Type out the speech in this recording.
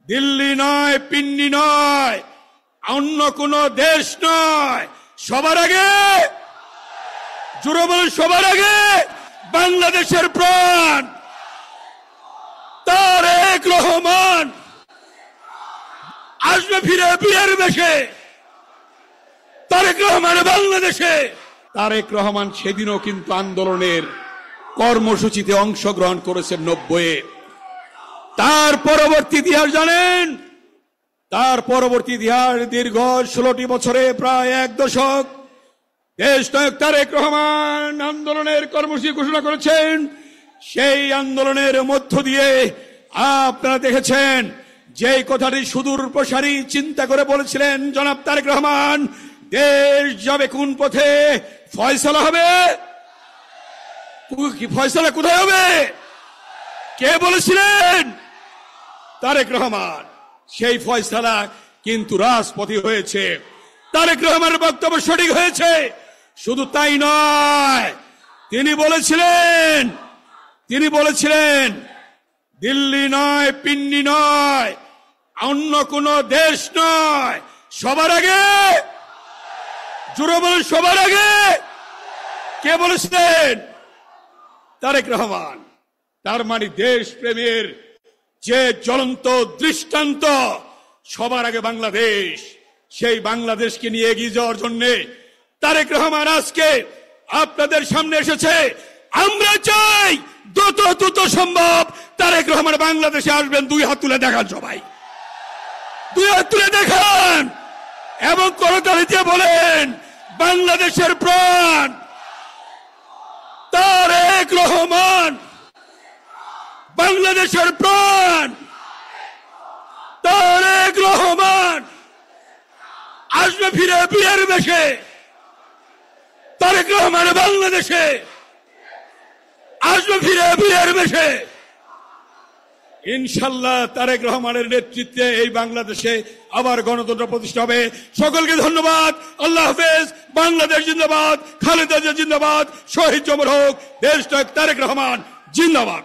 দিল্লি নয়, পিন্ডি নয়, অন্য কোন দেশ নয়, সবার আগে, জোরে বলুন, সবার আগে বাংলাদেশের প্রাণ তারেক রহমান আসবে ফিরে বিয়ের বেশে। তারেক রহমান বাংলাদেশে। তারেক রহমান সেদিনও কিন্তু আন্দোলনের কর্মসূচিতে অংশগ্রহণ করেছেন 90-এ। তার পরবর্তী ইতিহাস জানেন? তার পরবর্তী ইতিহাস দীর্ঘ 16টি বছরে প্রায় 1 দশক দেশ নায়ক তারেক রহমান আন্দোলনের কর্মসূচি ঘোষণা করেছেন। সেই আন্দোলনের মধ্য দিয়ে আপনারা দেখেছেন যে কথাটি সুদূর প্রসারী চিন্তা করে বলেছিলেন জনাব তারেক রহমান, দেশ যাবে কোন পথে, ফয়সালা হবে। ফয়সালা কোথায় হবে? কে বলেছিলেন? তারেক রহমান। সেই ফয়সালা কিন্তু রাজপথে হয়েছে। তারেক রহমানের বক্তব্য সঠিক হয়েছে। শুধু তাই নয়, তিনি বলেছিলেন দিল্লি নয়, পিন্ডি নয়, অন্য কোন দেশ নয়, সবার আগে, জোরে বলুন, সবার আগে। কে বলেছিলেন? তারেক রহমান। তার মানে দেশ প্রেমের যে জ্বলন্ত দৃষ্টান্ত, সবার আগে বাংলাদেশ, সেই বাংলাদেশকে নিয়ে এগিয়ে যাওয়ার জন্য তারেক রহমান আজকে আপনাদের সামনে এসেছে। আমরা চাই দ্রুত সম্ভব তারেক রহমান বাংলাদেশে আসবেন। 2 হাত তুলে দেখান, সবাই 2 হাত তুলে দেখান এবং করতালি দিয়ে বলেন বাংলাদেশের প্রাণ তারেক রহমান, বাংলাদেশের প্রাণ তারেক রহমান আসবে ফিরে বিয়ের বেশে। তারেক রহমান বাংলাদেশে আসবে ফিরে বিয়ের বেশে। ইনশাল্লাহ তারেক রহমানের নেতৃত্বে এই বাংলাদেশে আবার গণতন্ত্র প্রতিষ্ঠা হবে। সকলকে ধন্যবাদ। আল্লাহ হাফেজ। বাংলাদেশ জিন্দাবাদ। খালেদা জিয়া জিন্দাবাদ। শহীদ জমর হোক। দেশ নায়ক তারেক রহমান জিন্দাবাদ।